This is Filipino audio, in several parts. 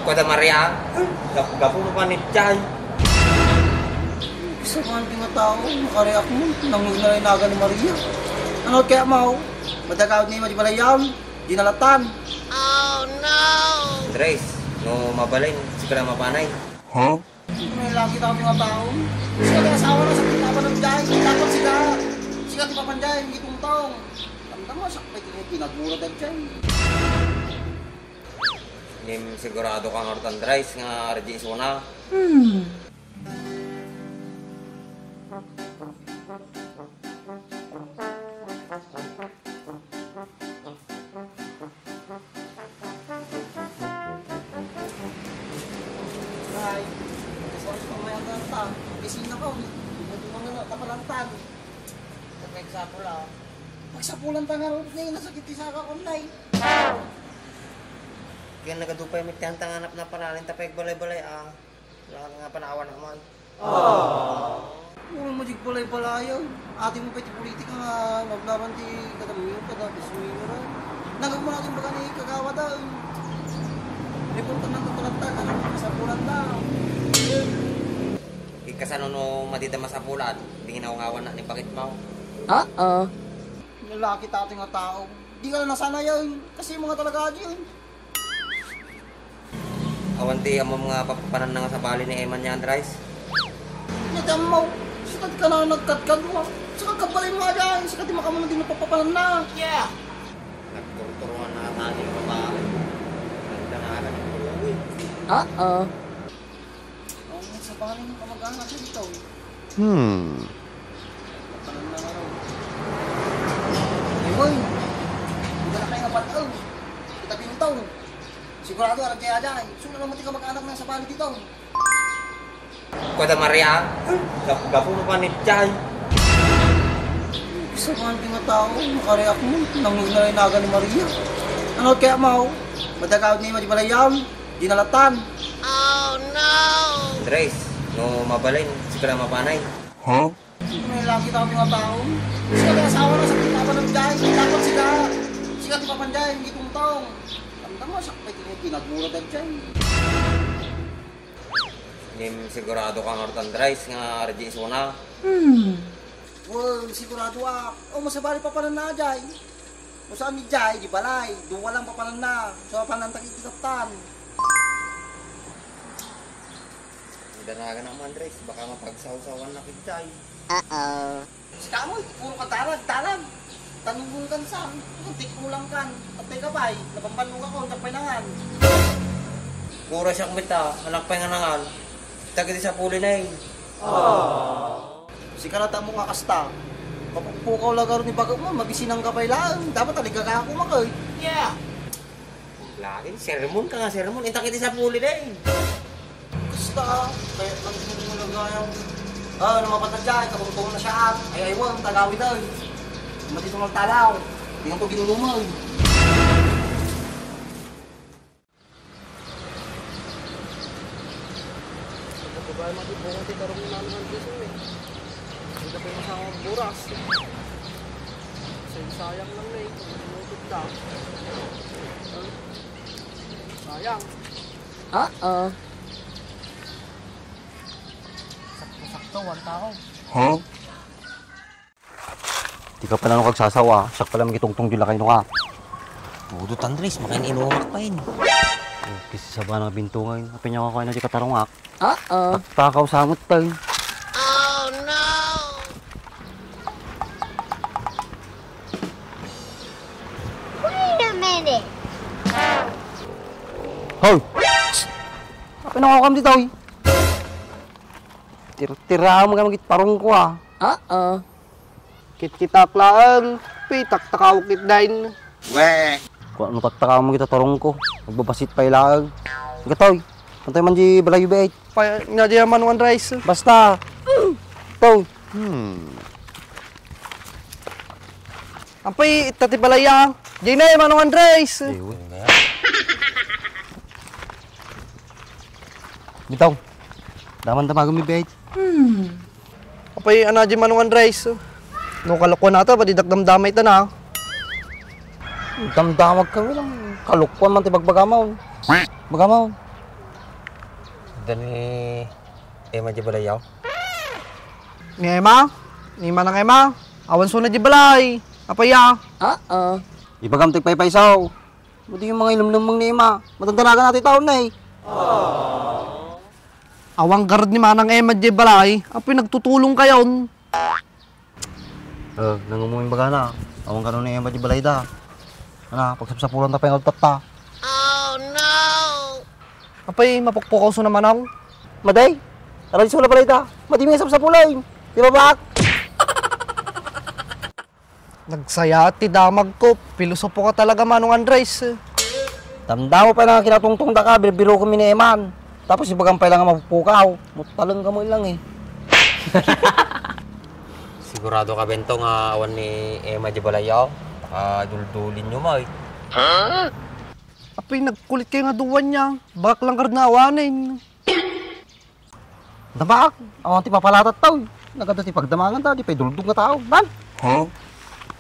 Kuya Maria, gapo mo pa ni Chay. Isa ka ang tingatao, makareak mo, nanguhin na rin naga ni Maria. Ano kaya mau? Madagawad ni Madibalayam, dinalatan. Oh no! Andres, no mabalay, sigura mapanay. Huh? Hindi na lagi tao tingatao. Sila may asawa na sa tinapa ng Jai, dapat sila tipapan Jai, hindi tungtong. Tanda mo, sakpay pinagmura ng Jai. Nim sigurado kang Art Andres nga RJ Sona. Ay, sorry pa may ang ganta. Gising na ko, hindi mo nga kapalantan. Nagsapula. Magsapulan ta nga rin ngayon, nasakit isa ka online. Kaya nagadupay may tiyantang hanap na paralin tapay balay-balay wala nga panawan naman. Puro mo dig balay-balayaw. Ate mo pati politika nga, naglaban di kadamiyo kada bismiyo rin. Nagag mo natin baga ni kagawa daw. Reportan ng tatalatan, magsapulan daw. Ikasano no madita masapulan, hindi ginawang na ni bakit mo. Lalaki tating nga tao. Di ka na nasana yun, kasi mga talaga yun. Awanti ang mga papapanan na nga sa bali ni Eman niya Andres. Nadam mo, sikat ka na nagkatkat mo. Saka kabalay mo dyan, sikat di makamulang din napapapalan na. Yeah! Nagturuturuan na ang ating babae. Ganda na agad ng puluwi. Oo, sa pangalan ng kamag-anak siya dito. Papalan na nga raw. Ayun, hindi na kayo napataw. Kita pinutaw. Sigurado, arang kaya dyan. Suna naman di ka mag-anak na sa bali dito. Kuya Maria, gapo mo pa ni Chay. Isa ka ang tingatao, makareak mo, nanguhin na rin naga ni Maria. Ano kaya mau? Madagawad ni Madibalayam, dinalatan. Oh no! Andres, no mabalay, sigura mapanay. Hindi na lagi tao tingatao. Sila may asawa na sa tinapa ng Jai, dapat sila tipapan Jai, hindi tungtong. Tanda mo, sakpay pinagmura ng Jai. Nim sigurado kang Art Andres nga RJ Sona. Well, sigurado o masabali pa panan na Jai. Kung saan ni Jai, di balay, doon walang papanan na. So, panantang itikatan. Danagan naman Andres, baka mapagsaw-sawan na kay Chay. Sika mo, puro ka tarag. Tanungun kan sa, kuntik mo lang kan. Patay ka bay, napambalong ako, tapay nangan. Pura siya kumita, anak pa nga nangal. Tagadi sa puli na yun. Sikarata mo nga kasta. Papukaw lagaro ni Bagaw mo, magisinang kapay lang. Dapat aliga ka ako makay. Yeah! Lagi, sermon ka nga, sermon. Itakiti sa puli na yun. Kasta, kaya lang mo lagayaw. Namapat na dyan, kabungtong na siya at. Ay, aywan, tagawi daw. Matito ng talaw. Hindi nga ito ginulumay. Pagkabay matibungan di karong nanuhan dito eh. Hindi ka pa yung masakang buras. Sayang lang na eh. Inutot ka. Sayang. Sakto, one tao. Di ka pala nung kagsasawa, siya pala magitungtong dila kayo ka. Budot Andres, makain inumak pa yun. Kasi sa ba ng bintungan, apin niya ko kayo na di katarungak. Takaw samot tayo. Oh no! Wait a minute! Hoy! Apin ako kam dito eh. Tira mo ka magitparong ko Kit-kita klaan, pitak takawakit dahin. Weh! Kung ano taktakaw mo kita tarong ko, magbabasit pa ilang. Gatoy, pantay man di balayo bait. Pa, nga di naman one rice. Basta. Toy. Ampay, tati balaya. Di na naman one rice. Bitaw. Daman tamago mi bait. Ampay, di man one rice. No kalakwan nata, pati dakdamdamay ta na. Damdamag kami lang. Kalukwan man ti bagbagamaw. Bagamaw. Dan ni Emma Jabalayaw. Ni Emma? Ni Manang Emma? Awan sunod di balay. Apaya? Ibagam tigpaypaysaw. Buti yung mga ilumlumang ni Ima. Matandanagan natin taon na eh. Awang garad ni Manang Emma di balay. Apay nagtutulong kayon. Nangumuing baga na. Awang kanon ni Ima di balay da. Ano, pagsapsapulan ta pang ta. Oh no! Apay mapukpukaw so naman ako. Maday, tara di sula balay da. Madi may sapsapulay. Di ba bak? Nagsaya at ti damag ko. Pilosopo ka talaga Manong Andres. Tanda mo pa na kinatungtong da ka. Biro kami ni Eman. Tapos ibagampay lang nga mapupukaw. Mutalang gamoy lang eh. Sigurado ka bento nga awan ni Emma Jabalayaw. Baka duldulin nyo mo eh. Apay nagkulit kayo nga duwan niya. Bakak lang garad na awanin. Dabak, awan ti papalatat tao. Nagado ti pagdamangan ta. Di pa'y duldong ka tao. Ban?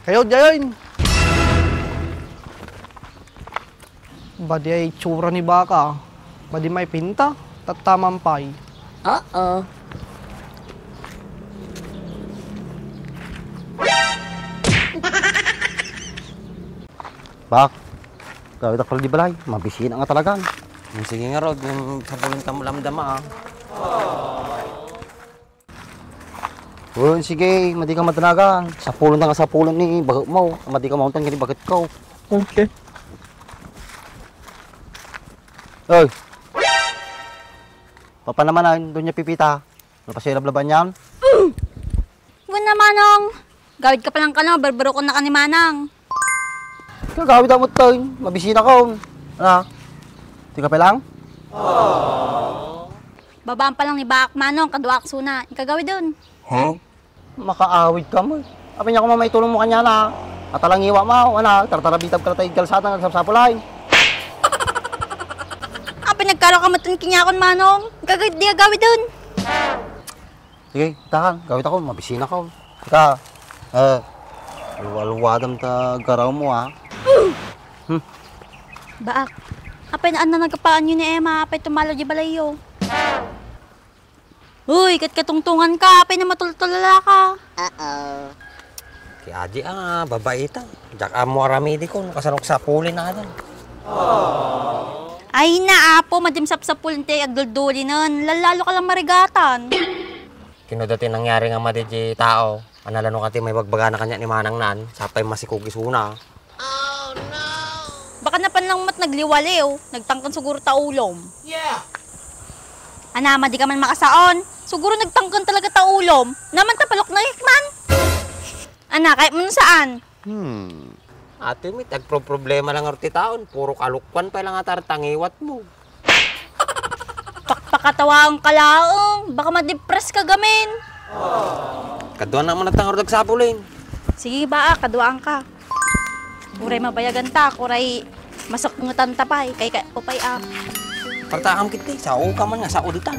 Kayo diyan. Badi ay tsura ni baka. Badi may pinta. Tatamampay. Bak, gawin ako di balay. Mabisina nga talagang. Sige nga Rod, yung sapulin ka mo lamdama ah. Sige, madi ka matanagan. Sapulon na nga sapulon ni bagak mo. Madi ka mauntan gini bakit ko. Okay. Oy. Papa naman doon niya pipita. Napasirab-laban yan. Wala Manong. Gawid ka palang ka na, barbaro ko na ka ni Manang. Kagawid ako tayo. Mabisina ko. Ano? Di ka pa lang? Babaan pa lang ni Baak Manong, kaduak suna. Ikagawid dun. Makaawid ka mo. Apin niya kung mamay tulong mo kanya na. At talang iwa mo. Ano? Tartarabitab ka na tayo kalsata ng nagsapsapulay. Pinagkaro ka matun kinyakon Manong. Ikagawid di agawid dun. Sige, tahan. Gawid ako. Mabisina ko. Ika, luwadam ta garaw mo ha. Baak. Apay naan na nagkapaan yun ni Emma. Apay tumalo di balayo. Uy, katkatungtungan ka. Apay na matultulala ka. Kaya Aji babaita. Diyak amo aramidi ko, kasanok sa pulin na dan. Ay na apo, madimsap sa pulte, agdulduli nun. Lalalo ka lang marigatan. Kinudati nangyari nga madiji tao. Analano kati may bagbaga na kanya ni Manang nan. Sapay masikugis una. Baka napan lang mat nagliwaliw. Nagtangkan siguro ta ulom. Yeah! Anama, di ka man makasaon. Siguro nagtangkan talaga ta ulom. Naman tapalok na hikman. Ana, kahit mo saan? Ate mi, tagpro-problema lang arti taon. Puro kalukwan pa lang atartangiwat mo. Pakatawaang kalaong. Baka ma-depress ka gamin. Kaduan naman natangor nagsapulin. Sige ba, kaduaan ka. Kuray mabayagan ta, kuray masakngutan ta pa, kay upay ah. Partakam kita, sa ka man nga, sa uditan.